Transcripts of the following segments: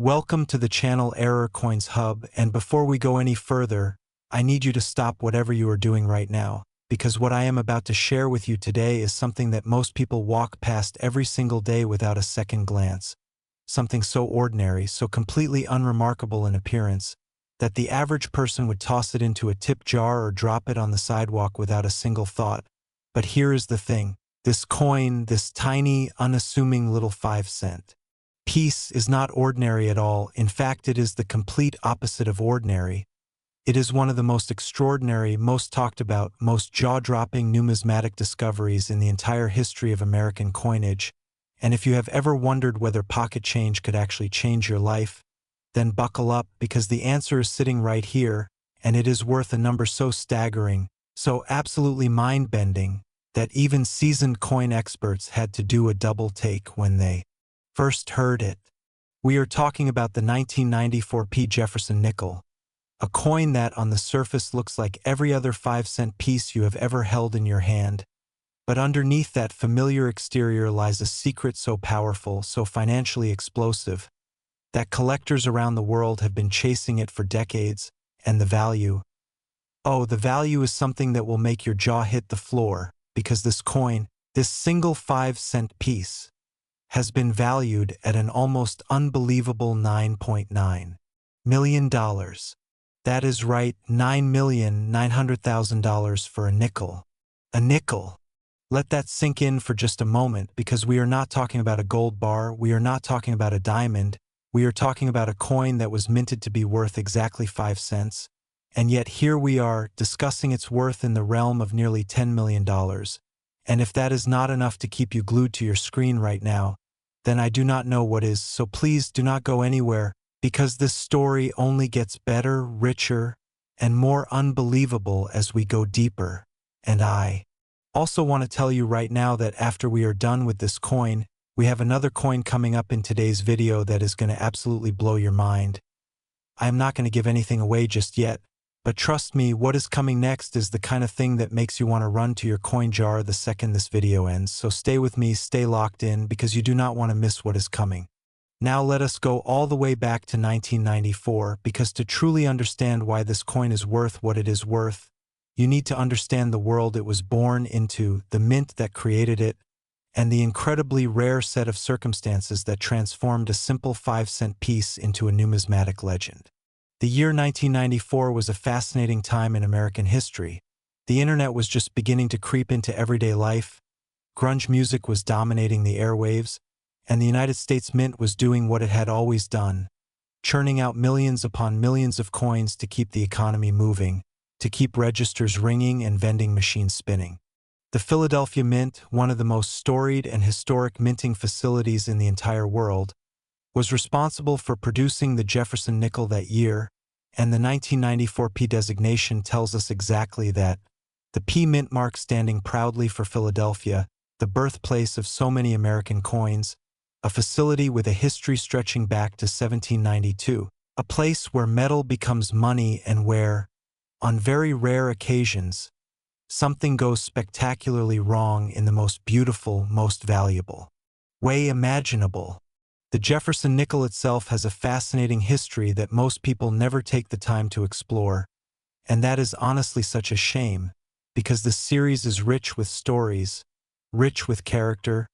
Welcome to the channel Error Coins Hub, and before we go any further, I need you to stop whatever you are doing right now, because what I am about to share with you today is something that most people walk past every single day without a second glance. Something so ordinary, so completely unremarkable in appearance, that the average person would toss it into a tip jar or drop it on the sidewalk without a single thought. But here is the thing. This coin, this tiny, unassuming little 5-cent piece is not ordinary at all. In fact, it is the complete opposite of ordinary. It is one of the most extraordinary, most talked about, most jaw-dropping numismatic discoveries in the entire history of American coinage. And if you have ever wondered whether pocket change could actually change your life, then buckle up, because the answer is sitting right here, and it is worth a number so staggering, so absolutely mind-bending, that even seasoned coin experts had to do a double take when they first heard it. We are talking about the 1994 Jefferson Nickel, a coin that on the surface looks like every other 5-cent piece you have ever held in your hand. But underneath that familiar exterior lies a secret so powerful, so financially explosive, that collectors around the world have been chasing it for decades, and the value. Oh, the value is something that will make your jaw hit the floor, because this coin, this single 5-cent piece, has been valued at an almost unbelievable $9.9 million. That is right, $9,900,000 for a nickel. A nickel. Let that sink in for just a moment, because we are not talking about a gold bar, we are not talking about a diamond, we are talking about a coin that was minted to be worth exactly 5 cents, and yet here we are discussing its worth in the realm of nearly $10 million. And if that is not enough to keep you glued to your screen right now, then I do not know what is, so please do not go anywhere, because this story only gets better, richer, and more unbelievable as we go deeper. And I also want to tell you right now that after we are done with this coin, we have another coin coming up in today's video that is going to absolutely blow your mind. I am not going to give anything away just yet, but trust me, what is coming next is the kind of thing that makes you want to run to your coin jar the second this video ends. So stay with me, stay locked in, because you do not want to miss what is coming. Now let us go all the way back to 1994, because to truly understand why this coin is worth what it is worth, you need to understand the world it was born into, the mint that created it, and the incredibly rare set of circumstances that transformed a simple 5-cent piece into a numismatic legend. The year 1994 was a fascinating time in American history. The internet was just beginning to creep into everyday life, grunge music was dominating the airwaves, and the United States Mint was doing what it had always done, churning out millions upon millions of coins to keep the economy moving, to keep registers ringing and vending machines spinning. The Philadelphia Mint, one of the most storied and historic minting facilities in the entire world, was responsible for producing the Jefferson Nickel that year, and the 1994 P designation tells us exactly that. The P mint mark standing proudly for Philadelphia, the birthplace of so many American coins, a facility with a history stretching back to 1792, a place where metal becomes money and where, on very rare occasions, something goes spectacularly wrong in the most beautiful, most valuable way imaginable. The Jefferson Nickel itself has a fascinating history that most people never take the time to explore, and that is honestly such a shame, because the series is rich with stories, rich with character,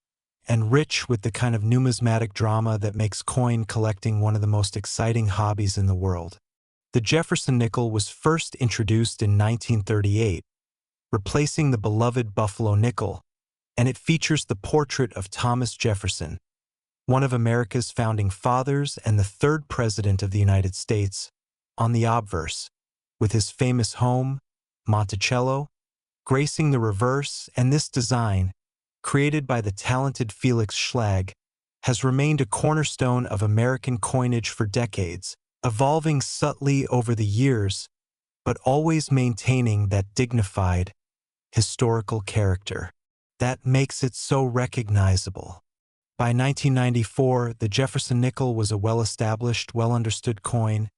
and rich with the kind of numismatic drama that makes coin collecting one of the most exciting hobbies in the world. The Jefferson Nickel was first introduced in 1938, replacing the beloved Buffalo nickel, and it features the portrait of Thomas Jefferson, one of America's founding fathers and the third president of the United States, on the obverse, with his famous home, Monticello, gracing the reverse. And this design, created by the talented Felix Schlag, has remained a cornerstone of American coinage for decades, evolving subtly over the years, but always maintaining that dignified, historical character that makes it so recognizable. By 1994, the Jefferson Nickel was a well-established, well-understood coin,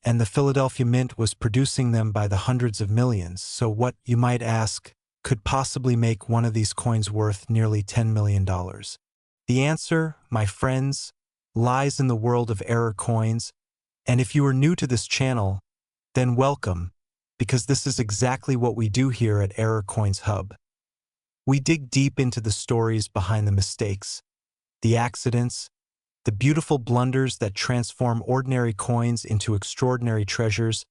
and the Philadelphia Mint was producing them by the hundreds of millions. So what, you might ask, could possibly make one of these coins worth nearly $10 million? The answer, my friends, lies in the world of error coins, and if you are new to this channel, then welcome, because this is exactly what we do here at Error Coins Hub. We dig deep into the stories behind the mistakes, the accidents, the beautiful blunders that transform ordinary coins into extraordinary treasures,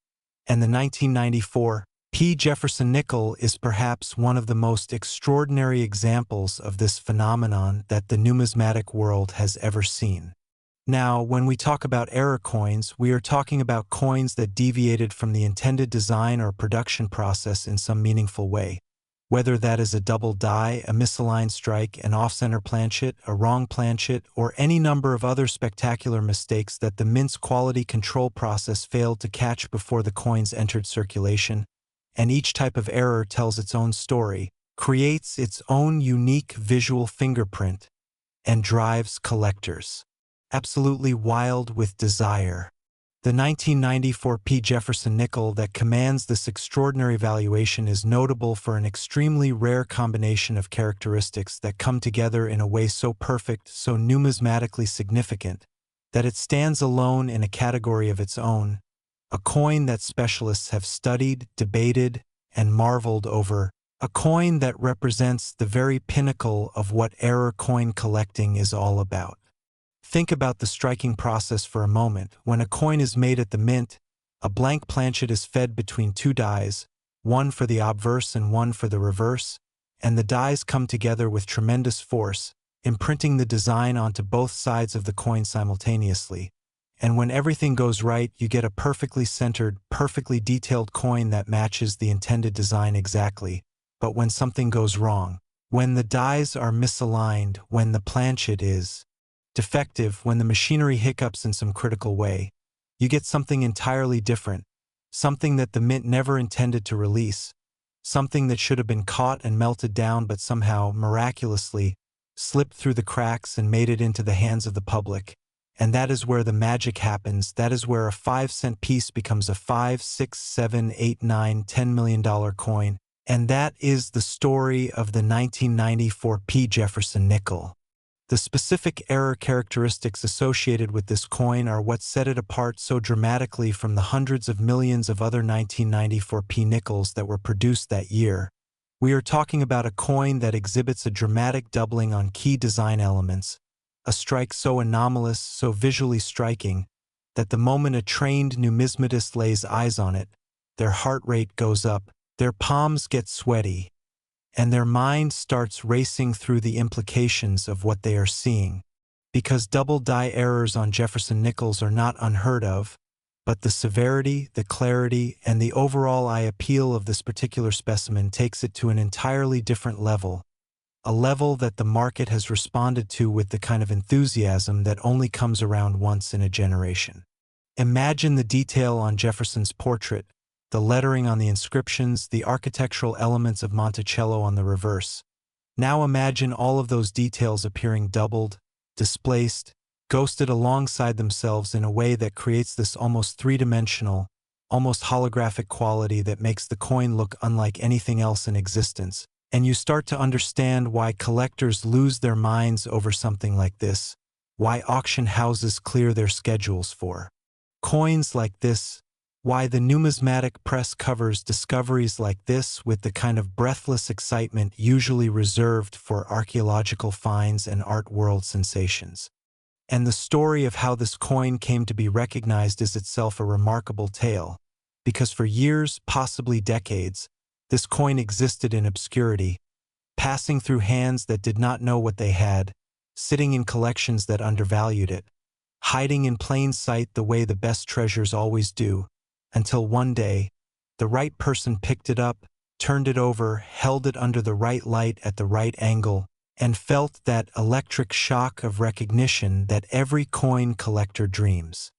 and the 1994 Jefferson Nickel is perhaps one of the most extraordinary examples of this phenomenon that the numismatic world has ever seen. Now, when we talk about error coins, we are talking about coins that deviated from the intended design or production process in some meaningful way. Whether that is a double die, a misaligned strike, an off-center planchet, a wrong planchet, or any number of other spectacular mistakes that the mint's quality control process failed to catch before the coins entered circulation, and each type of error tells its own story, creates its own unique visual fingerprint, and drives collectors absolutely wild with desire. The 1994 Jefferson Nickel that commands this extraordinary valuation is notable for an extremely rare combination of characteristics that come together in a way so perfect, so numismatically significant, that it stands alone in a category of its own, a coin that specialists have studied, debated, and marveled over, a coin that represents the very pinnacle of what error coin collecting is all about. Think about the striking process for a moment. When a coin is made at the mint, a blank planchet is fed between two dies, one for the obverse and one for the reverse, and the dies come together with tremendous force, imprinting the design onto both sides of the coin simultaneously. And when everything goes right, you get a perfectly centered, perfectly detailed coin that matches the intended design exactly. But when something goes wrong, when the dies are misaligned, when the planchet is defective, when the machinery hiccups in some critical way, you get something entirely different, something that the mint never intended to release, something that should have been caught and melted down but somehow, miraculously, slipped through the cracks and made it into the hands of the public. And that is where the magic happens. That is where a 5-cent piece becomes a $5, $6, $7, $8, $9, $10 million coin. And that is the story of the 1994 Jefferson Nickel. The specific error characteristics associated with this coin are what set it apart so dramatically from the hundreds of millions of other 1994 nickels that were produced that year. We are talking about a coin that exhibits a dramatic doubling on key design elements, a strike so anomalous, so visually striking, that the moment a trained numismatist lays eyes on it, their heart rate goes up, their palms get sweaty, and their mind starts racing through the implications of what they are seeing. Because double die errors on Jefferson Nickels are not unheard of, but the severity, the clarity, and the overall eye appeal of this particular specimen takes it to an entirely different level, a level that the market has responded to with the kind of enthusiasm that only comes around once in a generation. Imagine the detail on Jefferson's portrait, the lettering on the inscriptions, the architectural elements of Monticello on the reverse. Now imagine all of those details appearing doubled, displaced, ghosted alongside themselves in a way that creates this almost three-dimensional, almost holographic quality that makes the coin look unlike anything else in existence. And you start to understand why collectors lose their minds over something like this, why auction houses clear their schedules for coins like this, why the numismatic press covers discoveries like this with the kind of breathless excitement usually reserved for archaeological finds and art world sensations. And the story of how this coin came to be recognized is itself a remarkable tale, because for years, possibly decades, this coin existed in obscurity, passing through hands that did not know what they had, sitting in collections that undervalued it, hiding in plain sight the way the best treasures always do, until one day, the right person picked it up, turned it over, held it under the right light at the right angle, and felt that electric shock of recognition that every coin collector dreams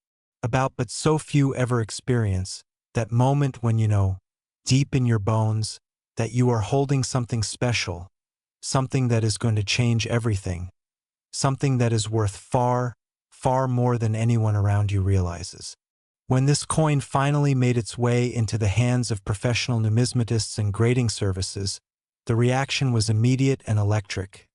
about but so few ever experience, that moment when you know, deep in your bones, that you are holding something special, something that is going to change everything, something that is worth far, far more than anyone around you realizes. When this coin finally made its way into the hands of professional numismatists and grading services, the reaction was immediate and electric.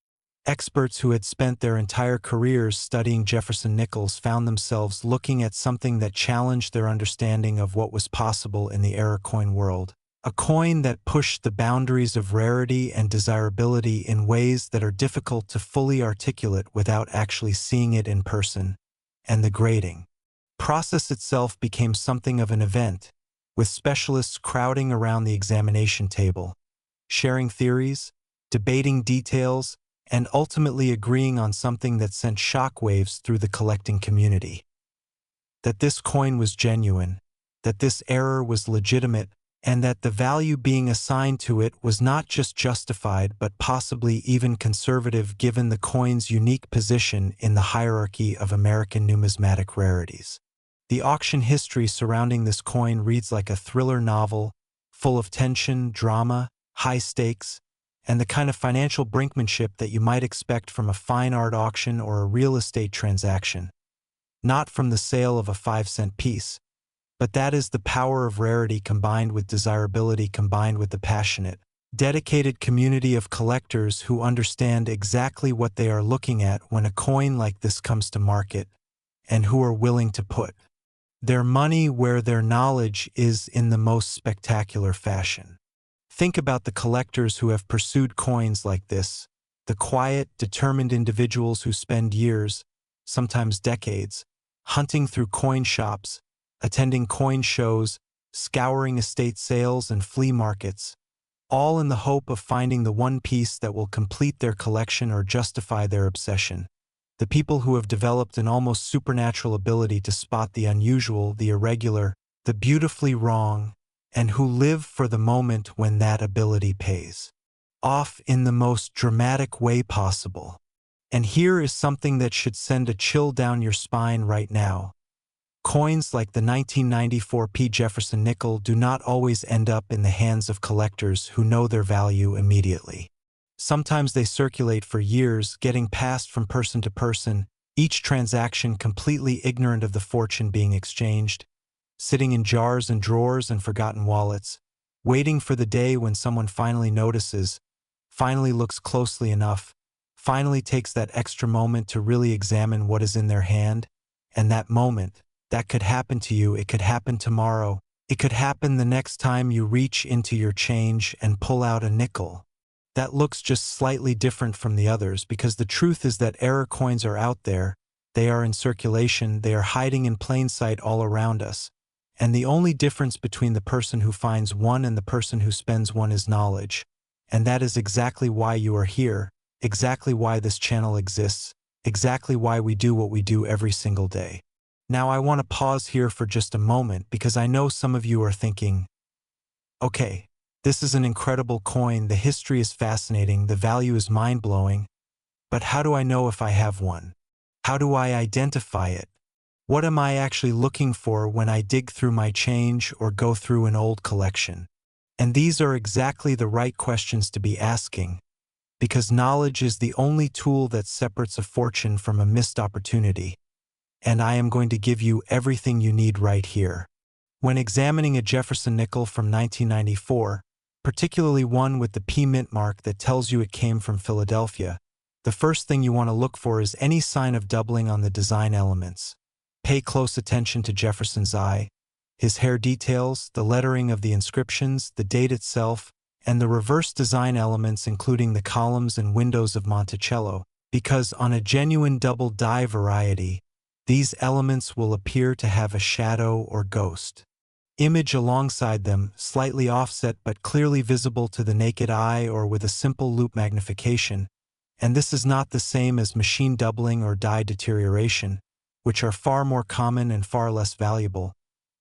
Experts who had spent their entire careers studying Jefferson Nickels found themselves looking at something that challenged their understanding of what was possible in the era coin world. A coin that pushed the boundaries of rarity and desirability in ways that are difficult to fully articulate without actually seeing it in person. And the grading process itself became something of an event, with specialists crowding around the examination table, sharing theories, debating details, and ultimately agreeing on something that sent shockwaves through the collecting community. That this coin was genuine, that this error was legitimate, and that the value being assigned to it was not just justified but possibly even conservative given the coin's unique position in the hierarchy of American numismatic rarities. The auction history surrounding this coin reads like a thriller novel, full of tension, drama, high stakes, and the kind of financial brinkmanship that you might expect from a fine art auction or a real estate transaction. Not from the sale of a 5-cent piece, but that is the power of rarity combined with desirability combined with the passionate, dedicated community of collectors who understand exactly what they are looking at when a coin like this comes to market, and who are willing to put their money where their knowledge is in the most spectacular fashion. Think about the collectors who have pursued coins like this, the quiet, determined individuals who spend years, sometimes decades, hunting through coin shops, attending coin shows, scouring estate sales and flea markets, all in the hope of finding the one piece that will complete their collection or justify their obsession. The people who have developed an almost supernatural ability to spot the unusual, the irregular, the beautifully wrong, and who live for the moment when that ability pays off in the most dramatic way possible. And here is something that should send a chill down your spine right now. Coins like the 1994 Jefferson Nickel do not always end up in the hands of collectors who know their value immediately. Sometimes they circulate for years, getting passed from person to person, each transaction completely ignorant of the fortune being exchanged, sitting in jars and drawers and forgotten wallets, waiting for the day when someone finally notices, finally looks closely enough, finally takes that extra moment to really examine what is in their hand, and that moment, that could happen to you, it could happen tomorrow, it could happen the next time you reach into your change and pull out a nickel. That looks just slightly different from the others because the truth is that error coins are out there, they are in circulation, they are hiding in plain sight all around us. And the only difference between the person who finds one and the person who spends one is knowledge. And that is exactly why you are here, exactly why this channel exists, exactly why we do what we do every single day. Now I want to pause here for just a moment because I know some of you are thinking, okay, this is an incredible coin, the history is fascinating, the value is mind-blowing, but how do I know if I have one? How do I identify it? What am I actually looking for when I dig through my change or go through an old collection? And these are exactly the right questions to be asking, because knowledge is the only tool that separates a fortune from a missed opportunity. And I am going to give you everything you need right here. When examining a Jefferson nickel from 1994, particularly one with the P mint mark that tells you it came from Philadelphia, the first thing you want to look for is any sign of doubling on the design elements. Pay close attention to Jefferson's eye, his hair details, the lettering of the inscriptions, the date itself, and the reverse design elements including the columns and windows of Monticello, because on a genuine double die variety, these elements will appear to have a shadow or ghost image alongside them, slightly offset but clearly visible to the naked eye or with a simple loop magnification, and this is not the same as machine doubling or die deterioration, which are far more common and far less valuable,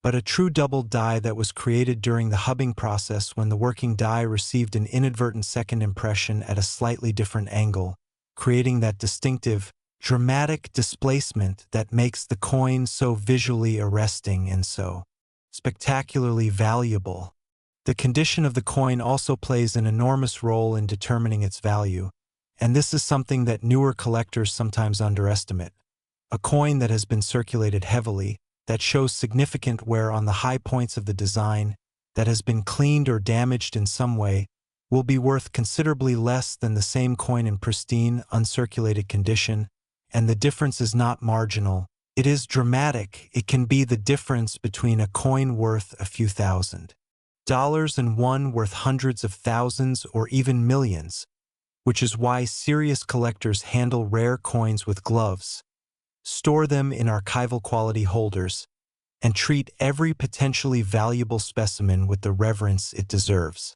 but a true double die that was created during the hubbing process when the working die received an inadvertent second impression at a slightly different angle, creating that distinctive, dramatic displacement that makes the coin so visually arresting and so spectacularly valuable. The condition of the coin also plays an enormous role in determining its value, and this is something that newer collectors sometimes underestimate. A coin that has been circulated heavily, that shows significant wear on the high points of the design, that has been cleaned or damaged in some way, will be worth considerably less than the same coin in pristine, uncirculated condition, and the difference is not marginal. It is dramatic. It can be the difference between a coin worth a few $1,000s and one worth hundreds of thousands or even millions, which is why serious collectors handle rare coins with gloves, store them in archival quality holders, and treat every potentially valuable specimen with the reverence it deserves.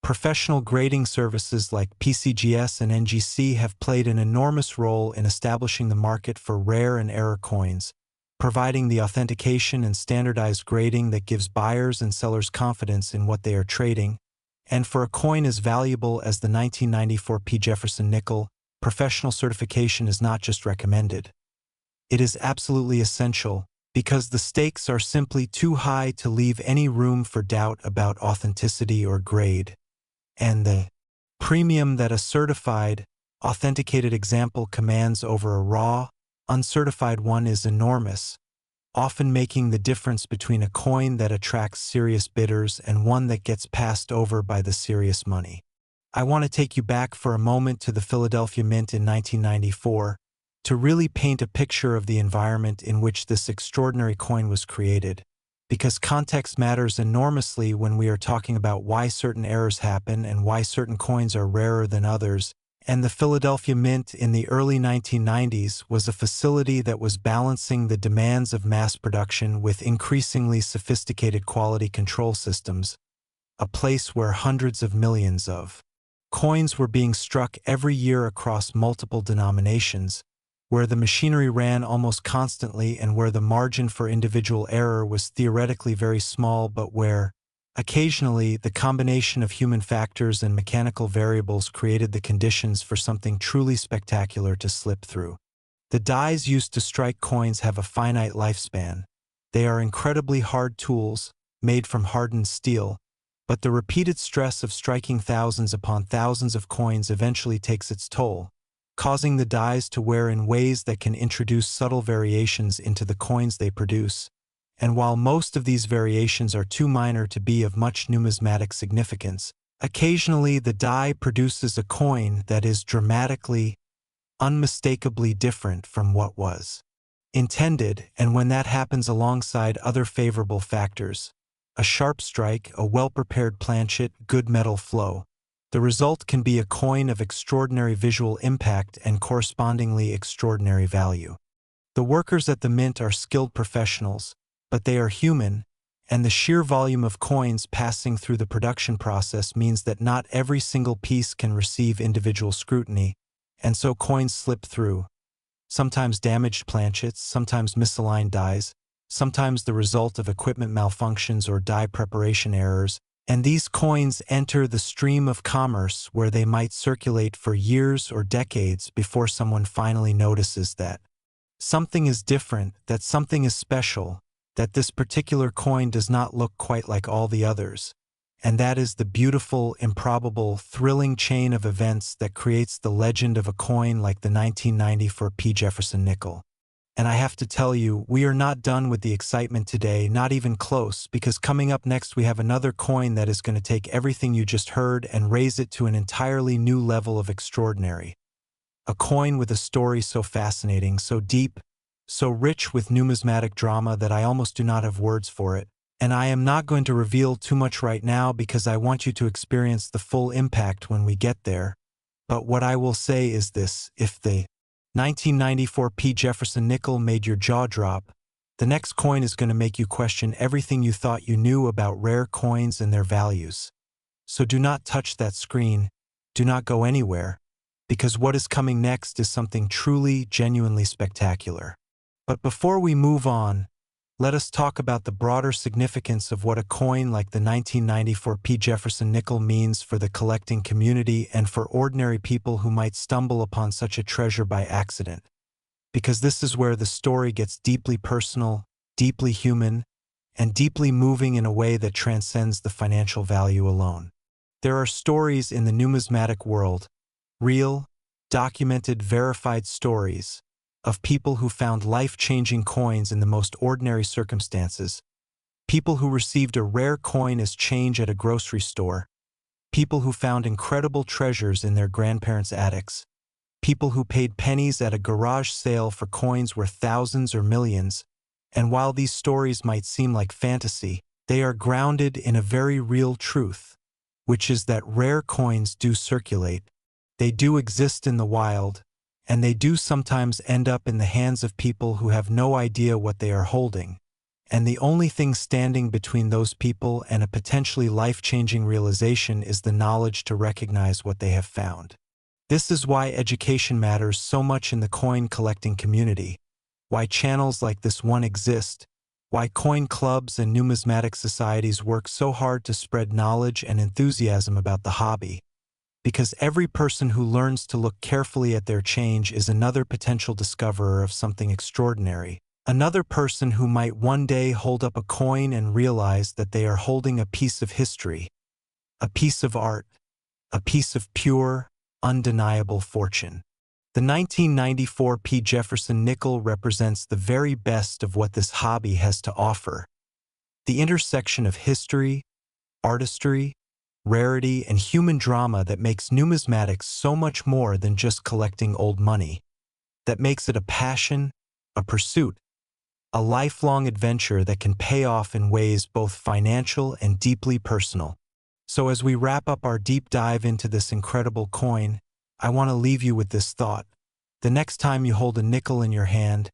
Professional grading services like PCGS and NGC have played an enormous role in establishing the market for rare and error coins, providing the authentication and standardized grading that gives buyers and sellers confidence in what they are trading. And for a coin as valuable as the 1994 P. Jefferson Nickel, professional certification is not just recommended. It is absolutely essential, because the stakes are simply too high to leave any room for doubt about authenticity or grade. And the premium that a certified, authenticated example commands over a raw, uncertified one is enormous, often making the difference between a coin that attracts serious bidders and one that gets passed over by the serious money. I want to take you back for a moment to the Philadelphia Mint in 1994 to really paint a picture of the environment in which this extraordinary coin was created, because context matters enormously when we are talking about why certain errors happen and why certain coins are rarer than others. And the Philadelphia Mint in the early 1990s was a facility that was balancing the demands of mass production with increasingly sophisticated quality control systems, a place where hundreds of millions of coins were being struck every year across multiple denominations, where the machinery ran almost constantly and where the margin for individual error was theoretically very small, but where, occasionally, the combination of human factors and mechanical variables created the conditions for something truly spectacular to slip through. The dies used to strike coins have a finite lifespan. They are incredibly hard tools, made from hardened steel, but the repeated stress of striking thousands upon thousands of coins eventually takes its toll, causing the dies to wear in ways that can introduce subtle variations into the coins they produce. And while most of these variations are too minor to be of much numismatic significance, occasionally the die produces a coin that is dramatically, unmistakably different from what was intended, and when that happens alongside other favorable factors, a sharp strike, a well-prepared planchet, good metal flow, the result can be a coin of extraordinary visual impact and correspondingly extraordinary value. The workers at the mint are skilled professionals, but they are human, and the sheer volume of coins passing through the production process means that not every single piece can receive individual scrutiny, and so coins slip through. Sometimes damaged planchets, sometimes misaligned dies, sometimes the result of equipment malfunctions or die preparation errors, and these coins enter the stream of commerce where they might circulate for years or decades before someone finally notices that something is different, that something is special, that this particular coin does not look quite like all the others. And that is the beautiful, improbable, thrilling chain of events that creates the legend of a coin like the 1994 P. Jefferson Nickel. And I have to tell you, we are not done with the excitement today, not even close, because coming up next we have another coin that is going to take everything you just heard and raise it to an entirely new level of extraordinary. A coin with a story so fascinating, so deep, so rich with numismatic drama that I almost do not have words for it. And I am not going to reveal too much right now because I want you to experience the full impact when we get there. But what I will say is this: if the 1994 P. Jefferson Nickel made your jaw drop, the next coin is going to make you question everything you thought you knew about rare coins and their values. So do not touch that screen, do not go anywhere, because what is coming next is something truly, genuinely spectacular. But before we move on, let us talk about the broader significance of what a coin like the 1994 P. Jefferson Nickel means for the collecting community and for ordinary people who might stumble upon such a treasure by accident. Because this is where the story gets deeply personal, deeply human, and deeply moving in a way that transcends the financial value alone. There are stories in the numismatic world, real, documented, verified stories, of people who found life-changing coins in the most ordinary circumstances, people who received a rare coin as change at a grocery store, people who found incredible treasures in their grandparents' attics, people who paid pennies at a garage sale for coins worth thousands or millions, and while these stories might seem like fantasy, they are grounded in a very real truth, which is that rare coins do circulate, they do exist in the wild, and they do sometimes end up in the hands of people who have no idea what they are holding, and the only thing standing between those people and a potentially life-changing realization is the knowledge to recognize what they have found. This is why education matters so much in the coin collecting community, why channels like this one exist, why coin clubs and numismatic societies work so hard to spread knowledge and enthusiasm about the hobby. Because every person who learns to look carefully at their change is another potential discoverer of something extraordinary, another person who might one day hold up a coin and realize that they are holding a piece of history, a piece of art, a piece of pure, undeniable fortune. The 1994 Jefferson Nickel represents the very best of what this hobby has to offer. The intersection of history, artistry, rarity, and human drama that makes numismatics so much more than just collecting old money, that makes it a passion, a pursuit, a lifelong adventure that can pay off in ways both financial and deeply personal. So as we wrap up our deep dive into this incredible coin, I want to leave you with this thought. The next time you hold a nickel in your hand,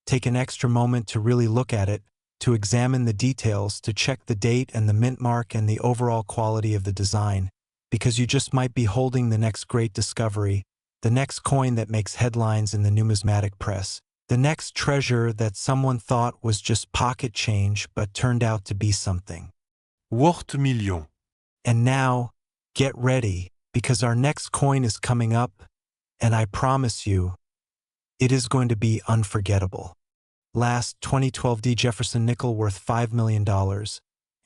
take an extra moment to really look at it, to examine the details, to check the date and the mint mark and the overall quality of the design, because you just might be holding the next great discovery, the next coin that makes headlines in the numismatic press, the next treasure that someone thought was just pocket change but turned out to be something worth millions. And now, get ready, because our next coin is coming up, and I promise you, it is going to be unforgettable. Last 2012 Jefferson Nickel worth $5 million.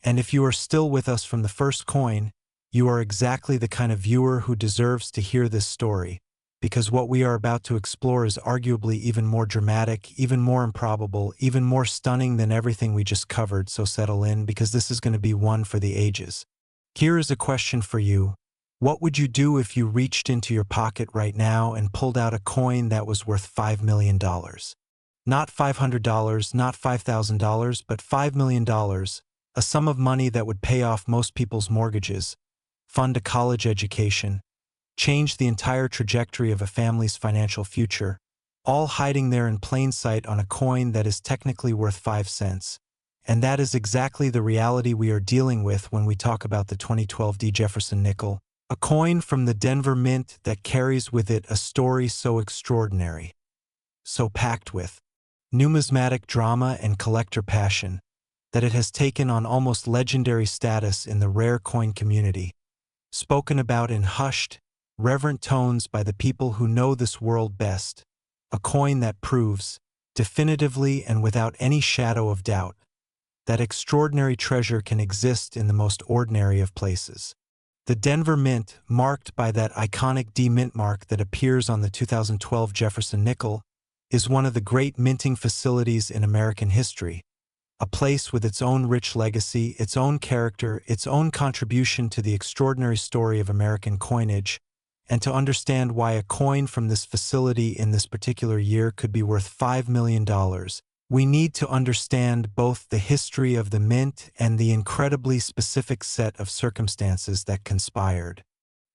And if you are still with us from the first coin, you are exactly the kind of viewer who deserves to hear this story, because what we are about to explore is arguably even more dramatic, even more improbable, even more stunning than everything we just covered, so settle in, because this is going to be one for the ages. Here is a question for you. What would you do if you reached into your pocket right now and pulled out a coin that was worth $5 million? Not $500, not $5,000, but $5 million, a sum of money that would pay off most people's mortgages, fund a college education, change the entire trajectory of a family's financial future, all hiding there in plain sight on a coin that is technically worth 5 cents. And that is exactly the reality we are dealing with when we talk about the 2012 Jefferson Nickel, a coin from the Denver Mint that carries with it a story so extraordinary, so packed with numismatic drama and collector passion, that it has taken on almost legendary status in the rare coin community, spoken about in hushed, reverent tones by the people who know this world best, a coin that proves, definitively and without any shadow of doubt, that extraordinary treasure can exist in the most ordinary of places. The Denver Mint, marked by that iconic D mint mark that appears on the 2012 Jefferson Nickel, is one of the great minting facilities in American history, a place with its own rich legacy, its own character, its own contribution to the extraordinary story of American coinage. And to understand why a coin from this facility in this particular year could be worth $5 million, we need to understand both the history of the mint and the incredibly specific set of circumstances that conspired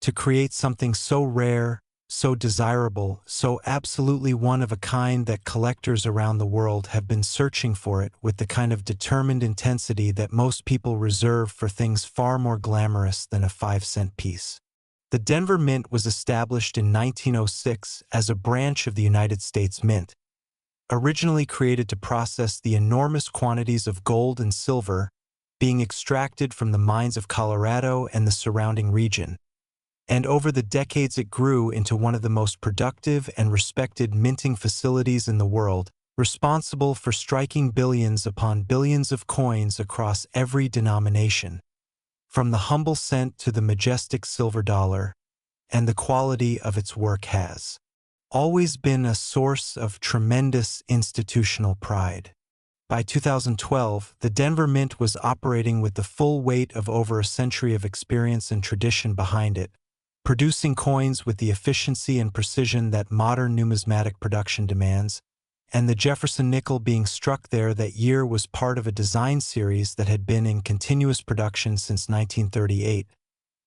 to create something so rare, so desirable, so absolutely one of a kind that collectors around the world have been searching for it with the kind of determined intensity that most people reserve for things far more glamorous than a 5-cent piece. The Denver Mint was established in 1906 as a branch of the United States Mint, originally created to process the enormous quantities of gold and silver being extracted from the mines of Colorado and the surrounding region. And over the decades it grew into one of the most productive and respected minting facilities in the world, responsible for striking billions upon billions of coins across every denomination, from the humble cent to the majestic silver dollar, and the quality of its work has always been a source of tremendous institutional pride. by 2012, the Denver Mint was operating with the full weight of over a century of experience and tradition behind it, producing coins with the efficiency and precision that modern numismatic production demands, and the Jefferson Nickel being struck there that year was part of a design series that had been in continuous production since 1938,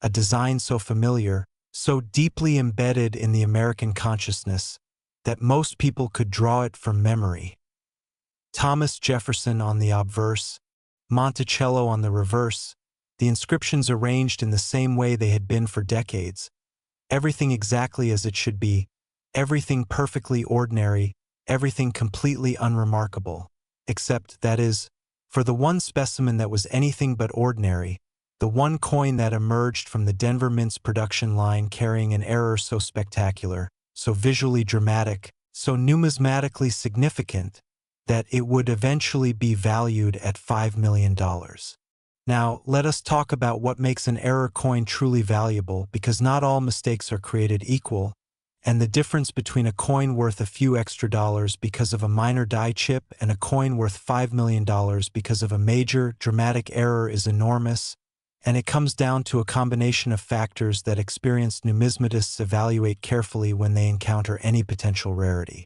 a design so familiar, so deeply embedded in the American consciousness, that most people could draw it from memory. Thomas Jefferson on the obverse, Monticello on the reverse, the inscriptions arranged in the same way they had been for decades. Everything exactly as it should be, everything perfectly ordinary, everything completely unremarkable, except, that is, for the one specimen that was anything but ordinary, the one coin that emerged from the Denver Mint's production line carrying an error so spectacular, so visually dramatic, so numismatically significant, that it would eventually be valued at $5 million. Now, let us talk about what makes an error coin truly valuable, because not all mistakes are created equal, and the difference between a coin worth a few extra dollars because of a minor die chip and a coin worth $5 million because of a major, dramatic error is enormous, and it comes down to a combination of factors that experienced numismatists evaluate carefully when they encounter any potential rarity.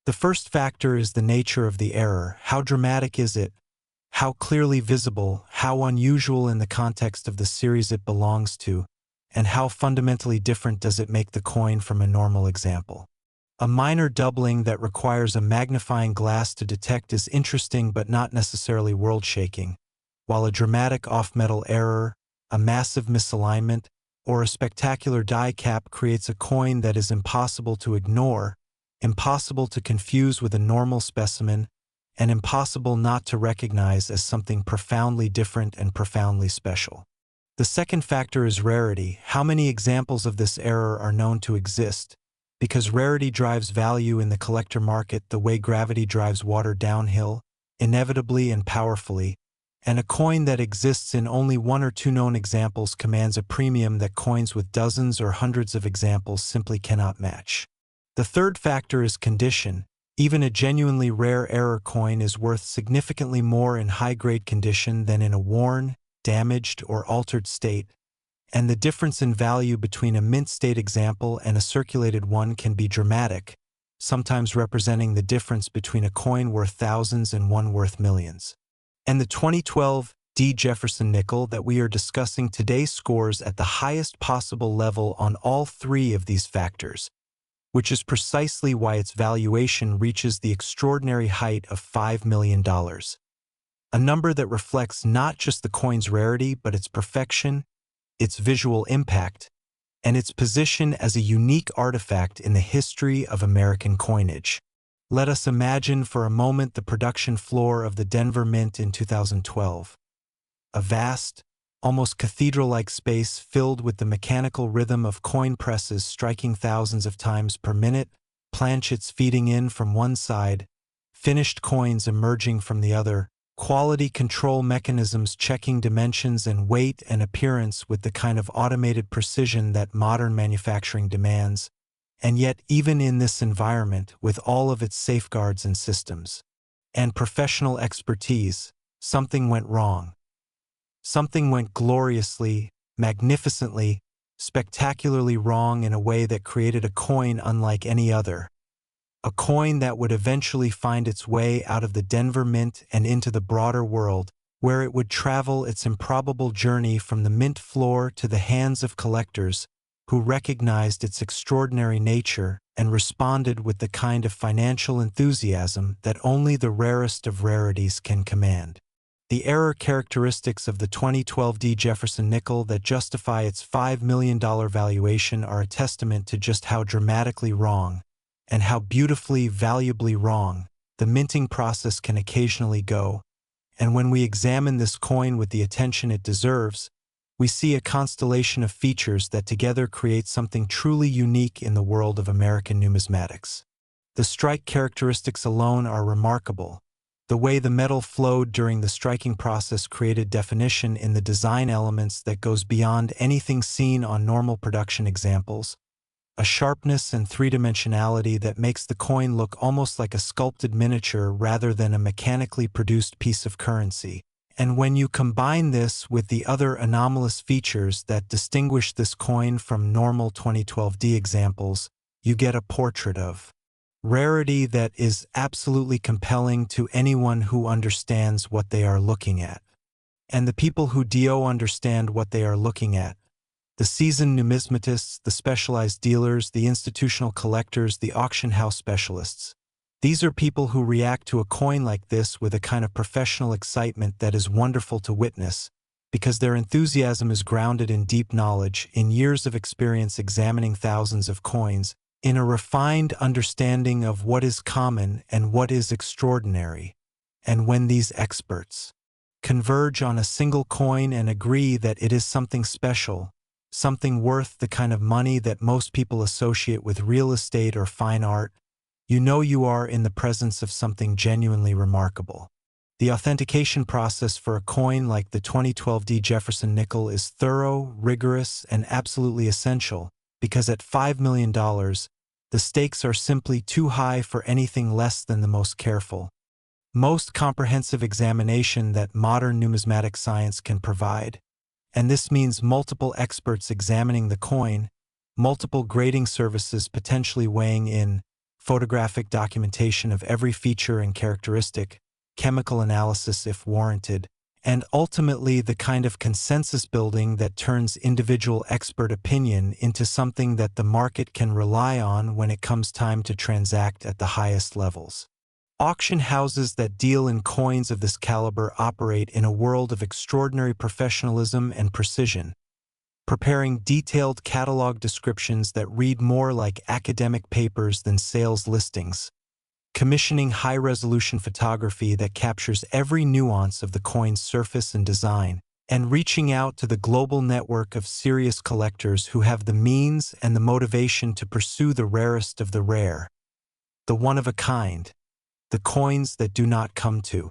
The first factor is the nature of the error. How dramatic is it? How clearly visible, how unusual in the context of the series it belongs to, and how fundamentally different does it make the coin from a normal example? A minor doubling that requires a magnifying glass to detect is interesting but not necessarily world-shaking, while a dramatic off-metal error, a massive misalignment, or a spectacular die cap creates a coin that is impossible to ignore, impossible to confuse with a normal specimen, and impossible not to recognize as something profoundly different and profoundly special. The second factor is rarity. How many examples of this error are known to exist? Because rarity drives value in the collector market the way gravity drives water downhill, inevitably and powerfully, and a coin that exists in only one or two known examples commands a premium that coins with dozens or hundreds of examples simply cannot match. The third factor is condition. Even a genuinely rare error coin is worth significantly more in high-grade condition than in a worn, damaged, or altered state, and the difference in value between a mint state example and a circulated one can be dramatic, sometimes representing the difference between a coin worth thousands and one worth millions. And the 2012 Jefferson Nickel that we are discussing today scores at the highest possible level on all three of these factors, which is precisely why its valuation reaches the extraordinary height of $5 million. A number that reflects not just the coin's rarity, but its perfection, its visual impact, and its position as a unique artifact in the history of American coinage. Let us imagine for a moment the production floor of the Denver Mint in 2012. A vast, almost cathedral-like space filled with the mechanical rhythm of coin presses striking thousands of times per minute, planchets feeding in from one side, finished coins emerging from the other, quality control mechanisms checking dimensions and weight and appearance with the kind of automated precision that modern manufacturing demands, and yet even in this environment, with all of its safeguards and systems, and professional expertise, something went wrong. Something went gloriously, magnificently, spectacularly wrong in a way that created a coin unlike any other. A coin that would eventually find its way out of the Denver Mint and into the broader world, where it would travel its improbable journey from the mint floor to the hands of collectors who recognized its extraordinary nature and responded with the kind of financial enthusiasm that only the rarest of rarities can command. The error characteristics of the 2012 Jefferson Nickel that justify its $5 million valuation are a testament to just how dramatically wrong, and how beautifully, valuably wrong, the minting process can occasionally go, and when we examine this coin with the attention it deserves, we see a constellation of features that together create something truly unique in the world of American numismatics. The strike characteristics alone are remarkable. The way the metal flowed during the striking process created definition in the design elements that goes beyond anything seen on normal production examples. a sharpness and three-dimensionality that makes the coin look almost like a sculpted miniature rather than a mechanically produced piece of currency. And when you combine this with the other anomalous features that distinguish this coin from normal 2012D examples, you get a portrait of rarity that is absolutely compelling to anyone who understands what they are looking at. And the people who do understand what they are looking at, the seasoned numismatists, the specialized dealers, the institutional collectors, the auction house specialists. These are people who react to a coin like this with a kind of professional excitement that is wonderful to witness, because their enthusiasm is grounded in deep knowledge, in years of experience examining thousands of coins, in a refined understanding of what is common and what is extraordinary. And when these experts converge on a single coin and agree that it is something special, something worth the kind of money that most people associate with real estate or fine art, you know you are in the presence of something genuinely remarkable. The authentication process for a coin like the 2012D Jefferson Nickel is thorough, rigorous, and absolutely essential, because at $5 million, the stakes are simply too high for anything less than the most careful, most comprehensive examination that modern numismatic science can provide. And this means multiple experts examining the coin, multiple grading services potentially weighing in, photographic documentation of every feature and characteristic, chemical analysis if warranted, and ultimately the kind of consensus building that turns individual expert opinion into something that the market can rely on when it comes time to transact at the highest levels. Auction houses that deal in coins of this caliber operate in a world of extraordinary professionalism and precision, preparing detailed catalog descriptions that read more like academic papers than sales listings, commissioning high-resolution photography that captures every nuance of the coin's surface and design, and reaching out to the global network of serious collectors who have the means and the motivation to pursue the rarest of the rare, the one-of-a-kind, the coins that do not come to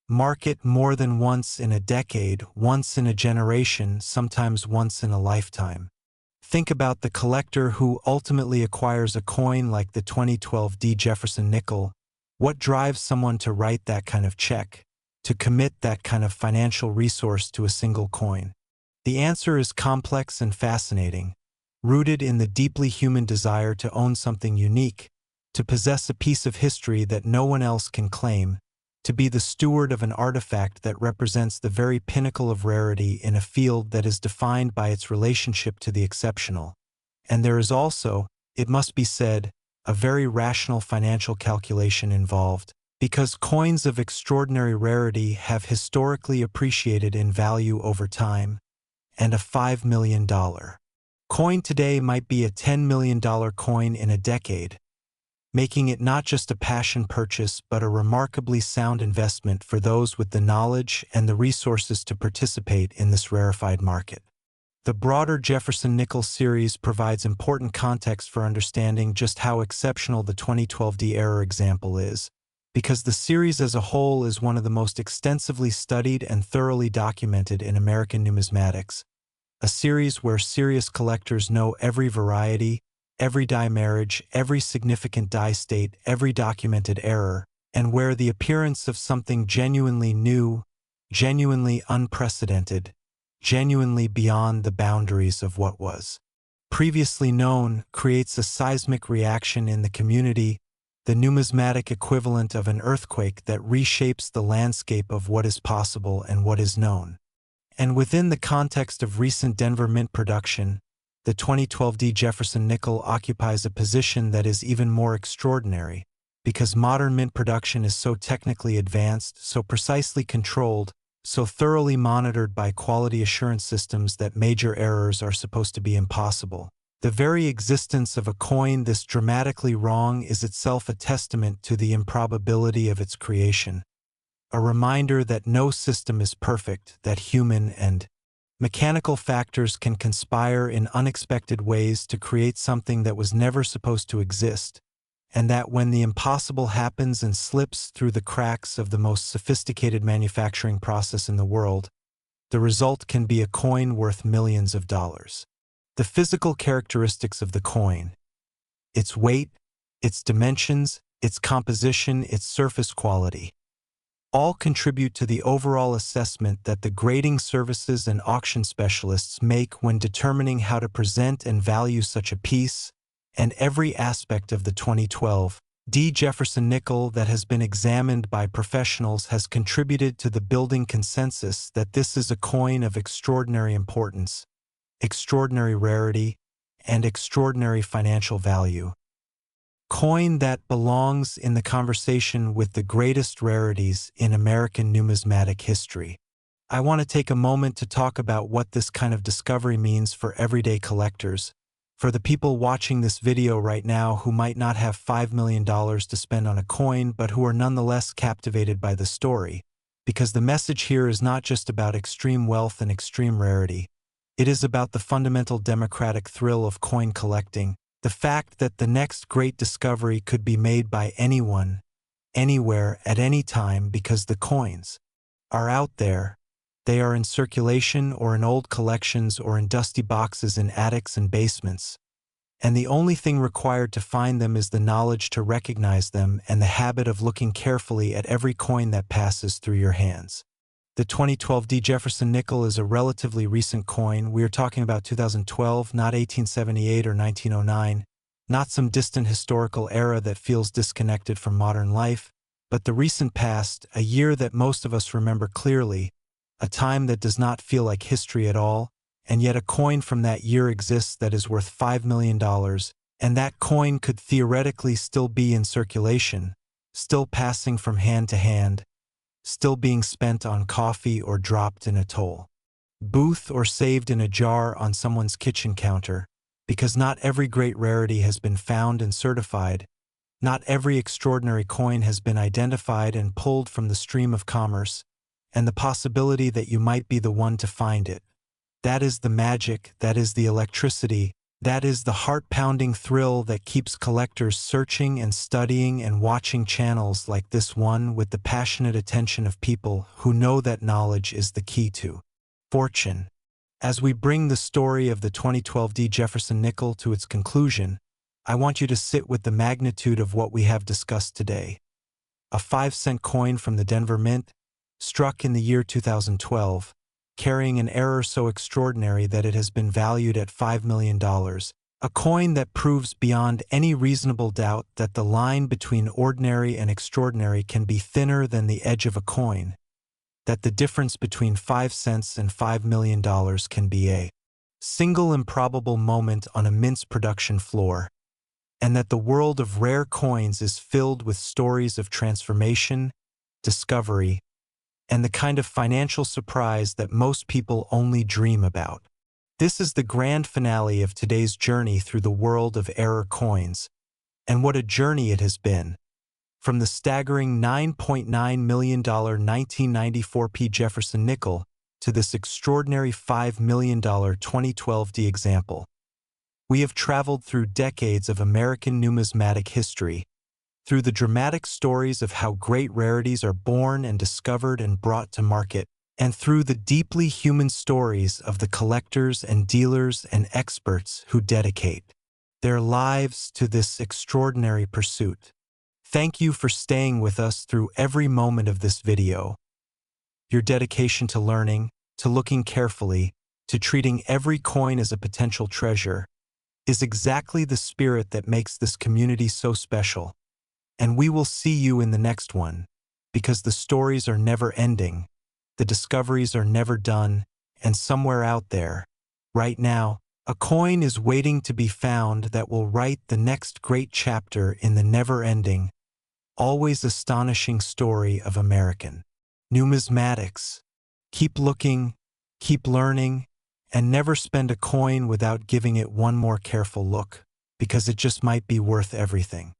market more than once in a decade, once in a generation, sometimes once in a lifetime. Think about the collector who ultimately acquires a coin like the 2012D Jefferson Nickel. What drives someone to write that kind of check, to commit that kind of financial resource to a single coin? The answer is complex and fascinating, rooted in the deeply human desire to own something unique, to possess a piece of history that no one else can claim, to be the steward of an artifact that represents the very pinnacle of rarity in a field that is defined by its relationship to the exceptional. And there is also, it must be said, a very rational financial calculation involved, because coins of extraordinary rarity have historically appreciated in value over time, and a $5 million coin today might be a $10 million coin in a decade, making it not just a passion purchase but a remarkably sound investment for those with the knowledge and the resources to participate in this rarefied market. The broader Jefferson Nickel series provides important context for understanding just how exceptional the 2012D error example is, because the series as a whole is one of the most extensively studied and thoroughly documented in American numismatics, a series where serious collectors know every variety, every die marriage, every significant die state, every documented error, and where the appearance of something genuinely new, genuinely unprecedented, genuinely beyond the boundaries of what was previously known creates a seismic reaction in the community, the numismatic equivalent of an earthquake that reshapes the landscape of what is possible and what is known. And within the context of recent Denver Mint production, the 2012D Jefferson Nickel occupies a position that is even more extraordinary, because modern mint production is so technically advanced, so precisely controlled, so thoroughly monitored by quality assurance systems that major errors are supposed to be impossible. The very existence of a coin this dramatically wrong is itself a testament to the improbability of its creation, a reminder that no system is perfect, that human and mechanical factors can conspire in unexpected ways to create something that was never supposed to exist, and that when the impossible happens and slips through the cracks of the most sophisticated manufacturing process in the world, the result can be a coin worth millions of dollars. The physical characteristics of the coin, its weight, its dimensions, its composition, its surface quality. All contribute to the overall assessment that the grading services and auction specialists make when determining how to present and value such a piece, and every aspect of the 2012 Jefferson Nickel that has been examined by professionals has contributed to the building consensus that this is a coin of extraordinary importance, extraordinary rarity, and extraordinary financial value. Coin that belongs in the conversation with the greatest rarities in American numismatic history. I want to take a moment to talk about what this kind of discovery means for everyday collectors, for the people watching this video right now who might not have $5 million to spend on a coin but who are nonetheless captivated by the story, because the message here is not just about extreme wealth and extreme rarity. It is about the fundamental democratic thrill of coin collecting, the fact that the next great discovery could be made by anyone, anywhere, at any time because the coins are out there. They are in circulation or in old collections or in dusty boxes in attics and basements. And the only thing required to find them is the knowledge to recognize them and the habit of looking carefully at every coin that passes through your hands. The 2012 Jefferson Nickel is a relatively recent coin. We are talking about 2012, not 1878 or 1909, not some distant historical era that feels disconnected from modern life, but the recent past, a year that most of us remember clearly, a time that does not feel like history at all, and yet a coin from that year exists that is worth $5 million, and that coin could theoretically still be in circulation, still passing from hand to hand, still being spent on coffee or dropped in a toll booth or saved in a jar on someone's kitchen counter, because not every great rarity has been found and certified, not every extraordinary coin has been identified and pulled from the stream of commerce, and the possibility that you might be the one to find it. That is the magic, that is the electricity, that is the heart-pounding thrill that keeps collectors searching and studying and watching channels like this one with the passionate attention of people who know that knowledge is the key to fortune. As we bring the story of the 2012 Jefferson Nickel to its conclusion, I want you to sit with the magnitude of what we have discussed today. A 5-cent coin from the Denver Mint, struck in the year 2012, carrying an error so extraordinary that it has been valued at $5 million, a coin that proves beyond any reasonable doubt that the line between ordinary and extraordinary can be thinner than the edge of a coin, that the difference between 5 cents and $5 million can be a single improbable moment on a mint's production floor, and that the world of rare coins is filled with stories of transformation, discovery, and the kind of financial surprise that most people only dream about. This is the grand finale of today's journey through the world of error coins, and what a journey it has been. From the staggering $9.9 million 1994 Jefferson Nickel to this extraordinary $5 million 2012 example. We have traveled through decades of American numismatic history, through the dramatic stories of how great rarities are born and discovered and brought to market, and through the deeply human stories of the collectors and dealers and experts who dedicate their lives to this extraordinary pursuit. Thank you for staying with us through every moment of this video. Your dedication to learning, to looking carefully, to treating every coin as a potential treasure, is exactly the spirit that makes this community so special. And we will see you in the next one, because the stories are never ending, the discoveries are never done, and somewhere out there, right now, a coin is waiting to be found that will write the next great chapter in the never-ending, always astonishing story of American numismatics. Keep looking, keep learning, and never spend a coin without giving it one more careful look, because it just might be worth everything.